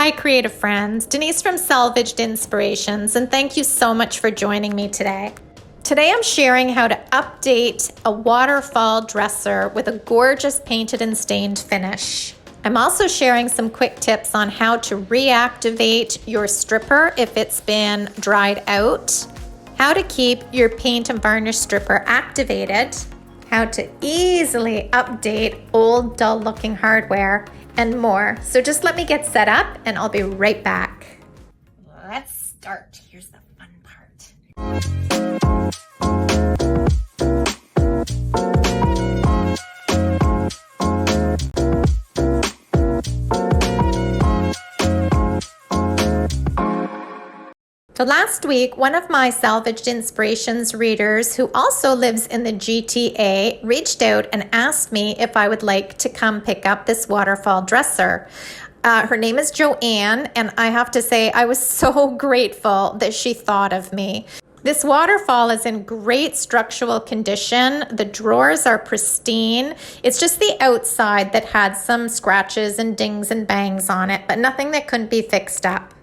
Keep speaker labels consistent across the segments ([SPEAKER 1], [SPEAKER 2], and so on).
[SPEAKER 1] Hi, creative friends. Denise from Salvaged Inspirations, and thank you so much for joining me today. Today I'm sharing how to update a waterfall dresser with a gorgeous painted and stained finish. I'm also sharing some quick tips on how to reactivate your stripper if it's been dried out, how to keep your paint and varnish stripper activated, how to easily update old dull looking hardware, and more. So just let me get set up and I'll be right back. Let's start. Here's the fun part. So last week, one of my Salvaged Inspirations readers who also lives in the GTA reached out and asked me if I would like to come pick up this waterfall dresser. Her name is JoAnne, and I have to say I was so grateful that she thought of me. This waterfall is in great structural condition. The drawers are pristine. It's just the outside that had some scratches and dings and bangs on it, but nothing that couldn't be fixed up.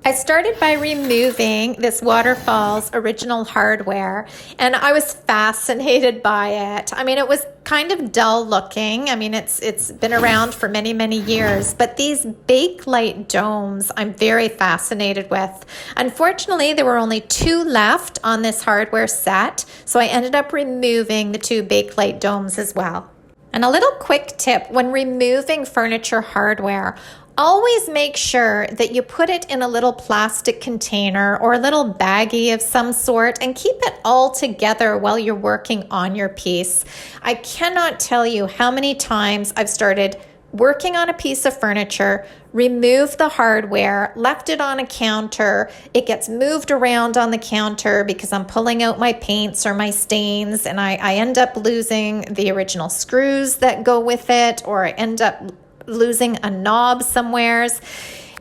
[SPEAKER 1] I started by removing this waterfall's original hardware, and I was fascinated by it. I mean, it was kind of dull looking. I mean, it's been around for many, many years, but these bakelite domes I'm very fascinated with. Unfortunately, there were only 2 left on this hardware set, so I ended up removing the 2 bakelite domes as well. And a little quick tip when removing furniture hardware, always make sure that you put it in a little plastic container or a little baggie of some sort and keep it all together while you're working on your piece. I cannot tell you how many times I've started working on a piece of furniture, removed the hardware, left it on a counter. It gets moved around on the counter because I'm pulling out my paints or my stains, and I end up losing the original screws that go with it, or I end up losing a knob somewheres,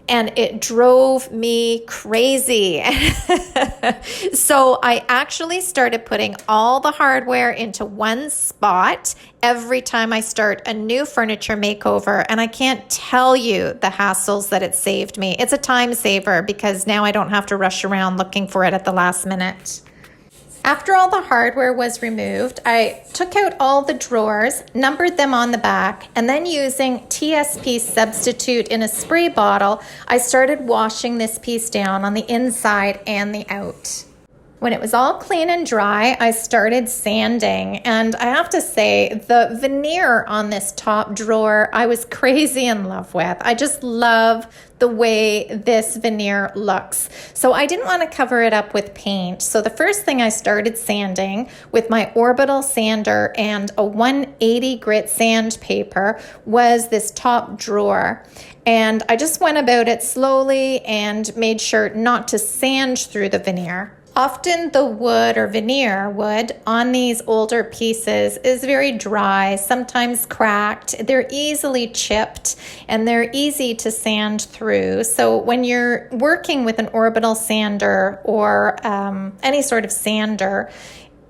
[SPEAKER 1] and it drove me crazy. So I actually started putting all the hardware into one spot every time I start a new furniture makeover, and I can't tell you the hassles that it saved me. It's a time saver because now I don't have to rush around looking for it at the last minute. After all the hardware was removed, I took out all the drawers, numbered them on the back, and then using TSP Substitute in a spray bottle, I started washing this piece down on the inside and the out. When it was all clean and dry, I started sanding, and I have to say the veneer on this top drawer I was crazy in love with. I just love the way this veneer looks. So I didn't want to cover it up with paint. So the first thing I started sanding with my orbital sander and a 180 grit sandpaper was this top drawer. And I just went about it slowly and made sure not to sand through the veneer. Often the wood or veneer wood on these older pieces is very dry, sometimes cracked. They're easily chipped and they're easy to sand through. So when you're working with an orbital sander or any sort of sander,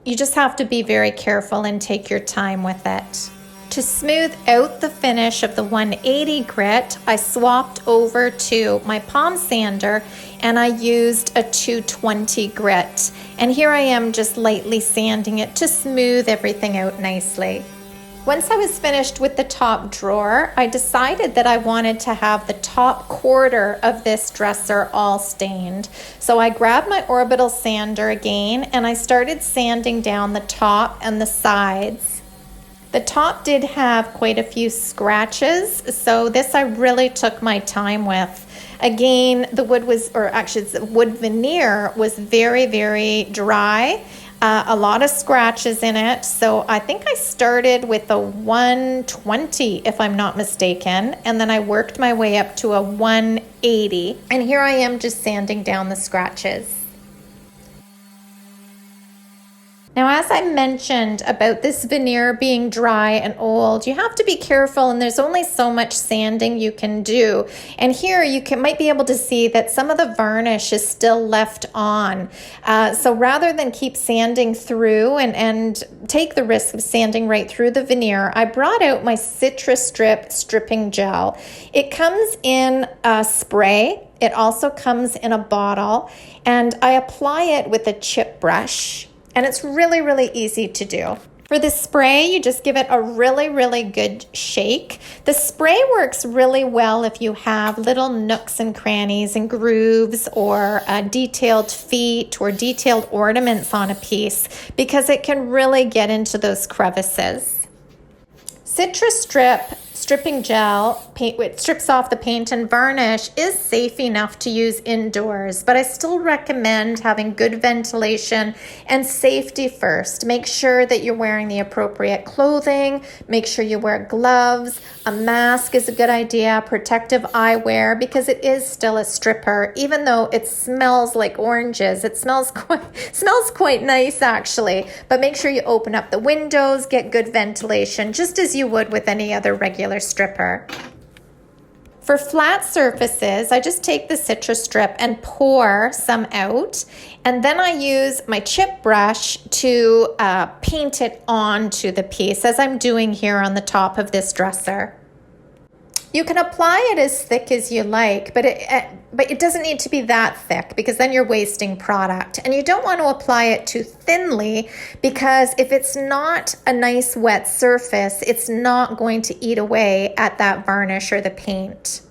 [SPEAKER 1] you just have to be very careful and take your time with it. To smooth out the finish of the 180 grit, I swapped over to my palm sander and I used a 220 grit. And here I am just lightly sanding it to smooth everything out nicely. Once I was finished with the top drawer, I decided that I wanted to have the top quarter of this dresser all stained. So I grabbed my orbital sander again and I started sanding down the top and the sides. The top did have quite a few scratches, so this I really took my time with. Again, the wood veneer was very, very dry. A lot of scratches in it, so I think I started with a 120 if I'm not mistaken, and then I worked my way up to a 180, and here I am just sanding down the scratches. Now, as I mentioned about this veneer being dry and old, you have to be careful, and there's only so much sanding you can do. And here you might be able to see that some of the varnish is still left on. So rather than keep sanding through and take the risk of sanding right through the veneer, I brought out my Citrus Strip stripping gel. It comes in a spray. It also comes in a bottle, and I apply it with a chip brush. And it's really, really easy to do. For the spray, you just give it a really, really good shake. The spray works really well if you have little nooks and crannies and grooves or detailed feet or detailed ornaments on a piece, because it can really get into those crevices. Citrus Strip stripping gel, it strips off the paint and varnish, is safe enough to use indoors, but I still recommend having good ventilation and safety first. Make sure that you're wearing the appropriate clothing, make sure you wear gloves, a mask is a good idea, protective eyewear, because it is still a stripper, even though it smells like oranges. It smells quite nice actually, but make sure you open up the windows, get good ventilation, just as you would with any other regular stripper. For flat surfaces, I just take the Citrus Strip and pour some out, and then I use my chip brush to paint it onto the piece, as I'm doing here on the top of this dresser. You can apply it as thick as you like, but it doesn't need to be that thick, because then you're wasting product. And you don't want to apply it too thinly, because if it's not a nice wet surface, it's not going to eat away at that varnish or the paint.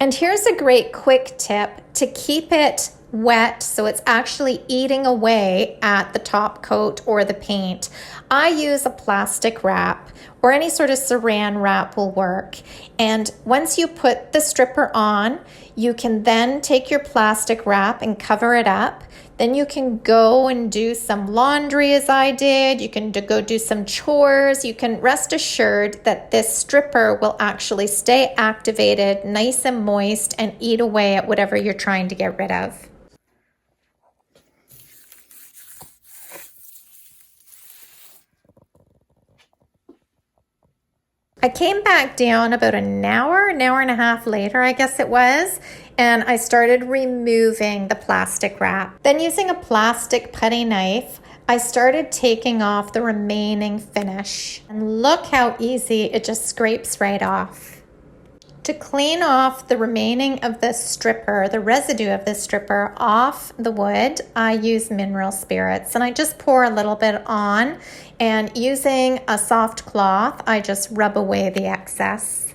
[SPEAKER 1] And here's a great quick tip to keep it wet so it's actually eating away at the top coat or the paint. I use a plastic wrap, or any sort of saran wrap will work. And once you put the stripper on, you can then take your plastic wrap and cover it up. Then you can go and do some laundry, as I did. You can go do some chores. You can rest assured that this stripper will actually stay activated, nice and moist, and eat away at whatever you're trying to get rid of. I came back down about an hour and a half later, I guess it was, and I started removing the plastic wrap. Then, using a plastic putty knife, I started taking off the remaining finish. And look how easy it just scrapes right off. To clean off the remaining of the stripper, the residue of the stripper off the wood, I use mineral spirits, and I just pour a little bit on, and using a soft cloth, I just rub away the excess.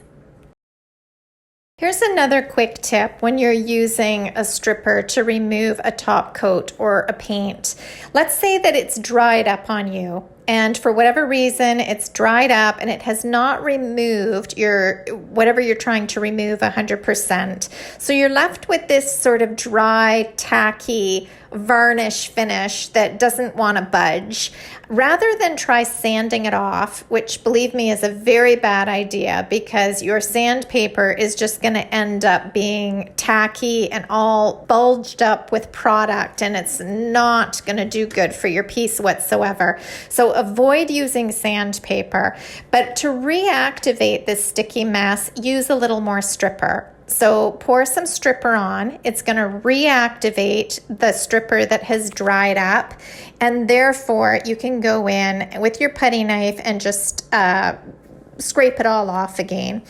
[SPEAKER 1] Here's another quick tip when you're using a stripper to remove a top coat or a paint. Let's say that it's dried up on you, and for whatever reason it's dried up and it has not removed whatever you're trying to remove 100%. So you're left with this sort of dry, tacky varnish finish that doesn't want to budge. Rather than try sanding it off, which believe me is a very bad idea, because your sandpaper is just going to end up being tacky and all bulged up with product, and it's not going to do good for your piece whatsoever. So avoid using sandpaper, but to reactivate this sticky mess, use a little more stripper. So pour some stripper on. It's going to reactivate the stripper that has dried up, and therefore you can go in with your putty knife and just scrape it all off again.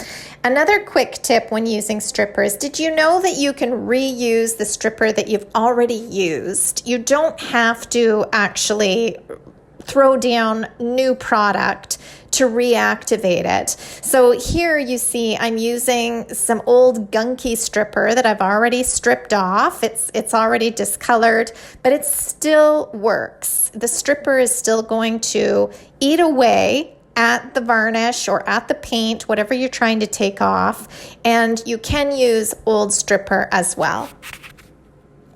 [SPEAKER 1] Another quick tip when using strippers: did you know that you can reuse the stripper that you've already used? You don't have to actually throw down new product to reactivate it. So here you see I'm using some old gunky stripper that I've already stripped off. It's already discolored, but it still works. The stripper is still going to eat away at the varnish or at the paint, whatever you're trying to take off, and you can use old stripper as well.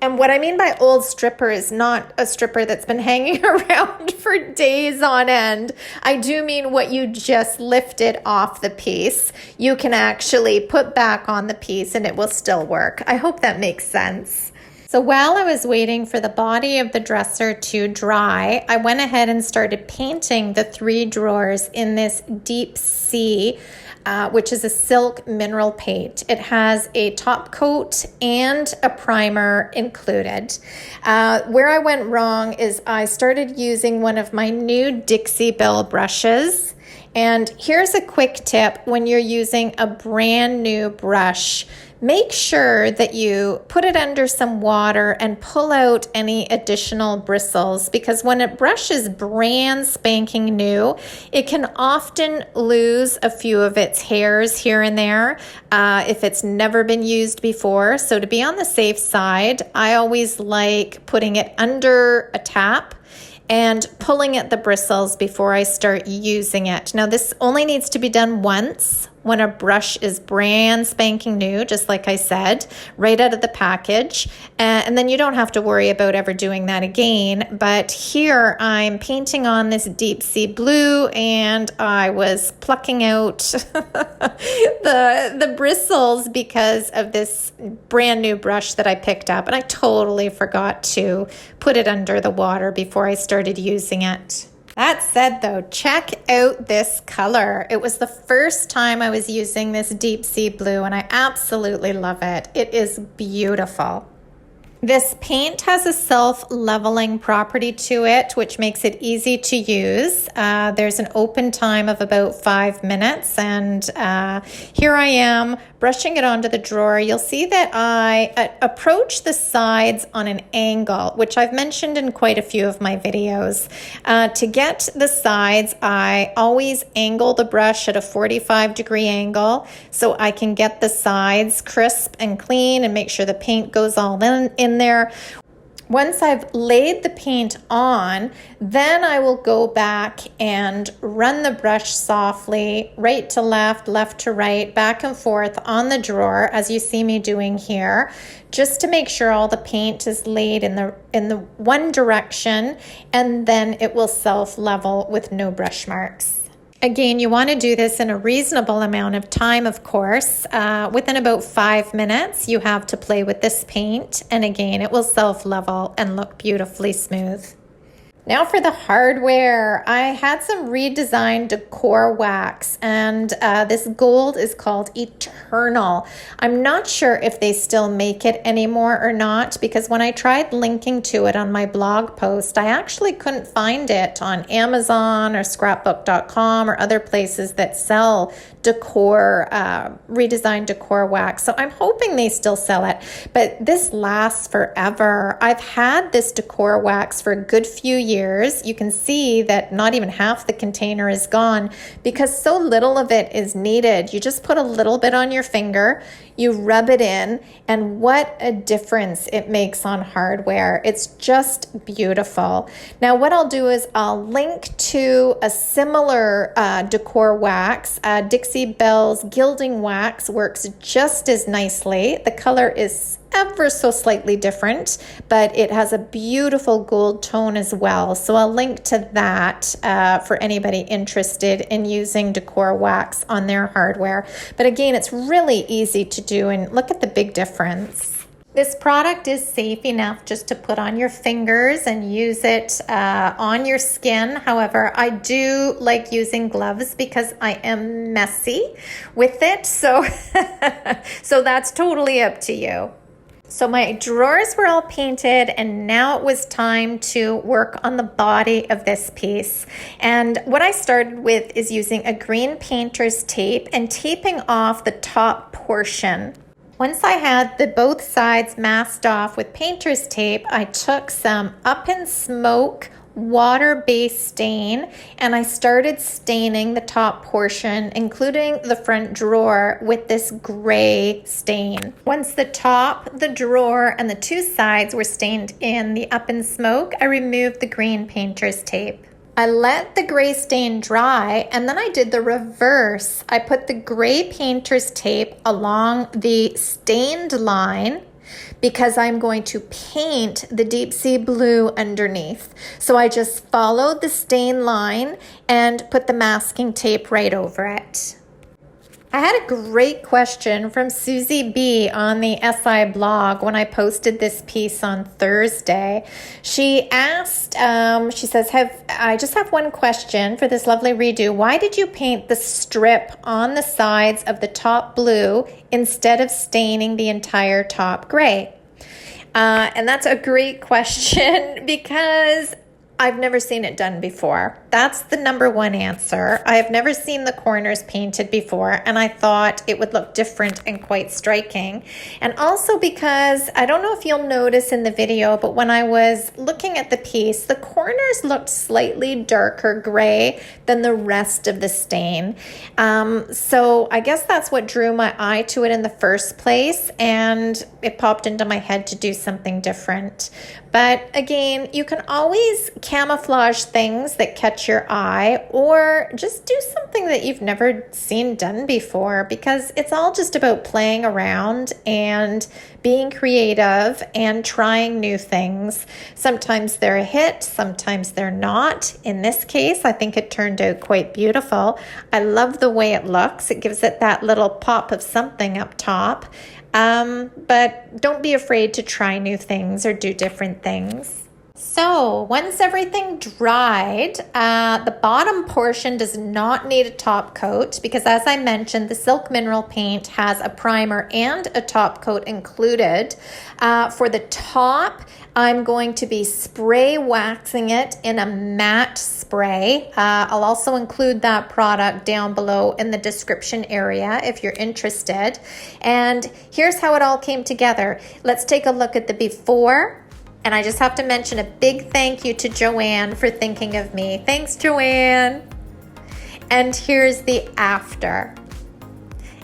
[SPEAKER 1] And what I mean by old stripper is not a stripper that's been hanging around for days on end. I do mean what you just lifted off the piece. You can actually put back on the piece and it will still work. I hope that makes sense. So while I was waiting for the body of the dresser to dry, I went ahead and started painting the 3 drawers in this deep sea, which is a silk mineral paint. It has a top coat and a primer included. Where I went wrong is I started using one of my new Dixie Belle brushes. And here's a quick tip when you're using a brand new brush. Make sure that you put it under some water and pull out any additional bristles, because when a brush is brand spanking new, it can often lose a few of its hairs here and there if it's never been used before. So to be on the safe side, I always like putting it under a tap and pulling at the bristles before I start using it. Now, this only needs to be done once when a brush is brand spanking new, just like I said, right out of the package. And then you don't have to worry about ever doing that again. But here I'm painting on this deep sea blue, and I was plucking out the bristles because of this brand new brush that I picked up. And I totally forgot to put it under the water before I started using it. That said, though, check out this color. It was the first time I was using this deep sea blue, and I absolutely love it. It is beautiful. This paint has a self-leveling property to it, which makes it easy to use. There's an open time of about 5 minutes, and here I am brushing it onto the drawer. You'll see that I approach the sides on an angle, which I've mentioned in quite a few of my videos. To get the sides, I always angle the brush at a 45-degree angle so I can get the sides crisp and clean and make sure the paint goes all in there. Once I've laid the paint on, then I will go back and run the brush softly, right to left, left to right, back and forth on the drawer, as you see me doing here, just to make sure all the paint is laid in the one direction, and then it will self-level with no brush marks. Again, you want to do this in a reasonable amount of time, of course. Within about 5 minutes, you have to play with this paint. And again, it will self-level and look beautifully smooth. Now for the hardware, I had some redesigned decor wax, and this gold is called Eternal. I'm not sure if they still make it anymore or not, because when I tried linking to it on my blog post, I actually couldn't find it on Amazon or scrapbook.com or other places that sell decor, redesigned decor wax. So I'm hoping they still sell it, but this lasts forever. I've had this decor wax for a good few years. You can see that not even half the container is gone because so little of it is needed. You just put a little bit on your finger, you rub it in, and what a difference it makes on hardware. It's just beautiful. Now what I'll do is I'll link to a similar decor wax. Dixie Belle's Gilding Wax works just as nicely. The color is ever so slightly different, but it has a beautiful gold tone as well. So I'll link to that for anybody interested in using decor wax on their hardware. But again, it's really easy to do, and look at the big difference. This product is safe enough just to put on your fingers and use it on your skin. However, I do like using gloves because I am messy with it. So, so that's totally up to you. So my drawers were all painted, and now it was time to work on the body of this piece. And what I started with is using a green painter's tape and taping off the top portion. Once I had both sides masked off with painter's tape, I took some Up in Smoke water-based stain, and I started staining the top portion, including the front drawer, with this gray stain. Once the top, the drawer, and the two sides were stained in the Up in Smoke, I removed the green painter's tape. I let the gray stain dry, and then I did the reverse. I put the gray painter's tape along the stained line because I'm going to paint the deep sea blue underneath. So I just followed the stain line and put the masking tape right over it. I had a great question from Susie B on the SI blog when I posted this piece on Thursday. She asked, she says, I just have one question for this lovely redo. Why did you paint the strip on the sides of the top blue instead of staining the entire top gray? And that's a great question because I've never seen it done before. That's the number one answer. I have never seen the corners painted before, and I thought it would look different and quite striking. And also because, I don't know if you'll notice in the video, but when I was looking at the piece, the corners looked slightly darker gray than the rest of the stain. So I guess that's what drew my eye to it in the first place, and it popped into my head to do something different. But again, you can always camouflage things that catch your eye, or just do something that you've never seen done before, because it's all just about playing around and being creative and trying new things. Sometimes they're a hit, sometimes they're not. In this case, I think it turned out quite beautiful. I love the way it looks. It gives it that little pop of something up top. But don't be afraid to try new things or do different things. So once everything dried, the bottom portion does not need a top coat because, as I mentioned, the Silk Mineral paint has a primer and a top coat included. For the top, I'm going to be spray waxing it in a matte spray. I'll also include that product down below in the description area if you're interested. And here's how it all came together. Let's take a look at the before. And I just have to mention a big thank you to JoAnne for thinking of me. Thanks, JoAnne. And here's the after.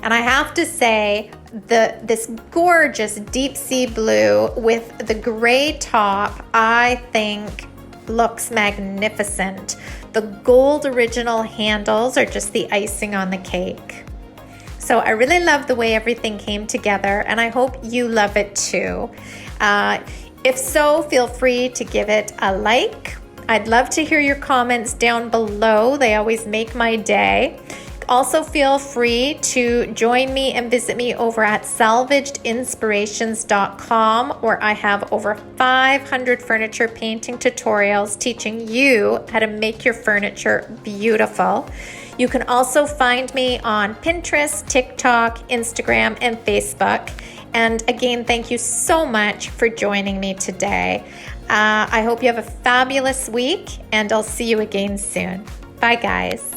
[SPEAKER 1] And I have to say, this gorgeous deep sea blue with the gray top, I think looks magnificent. The gold original handles are just the icing on the cake. So I really love the way everything came together, and I hope you love it too. If so, feel free to give it a like. I'd love to hear your comments down below. They always make my day. Also, feel free to join me and visit me over at salvagedinspirations.com, where I have over 500 furniture painting tutorials teaching you how to make your furniture beautiful. You can also find me on Pinterest, TikTok, Instagram, and Facebook. And again, thank you so much for joining me today. I hope you have a fabulous week, and I'll see you again soon. Bye, guys.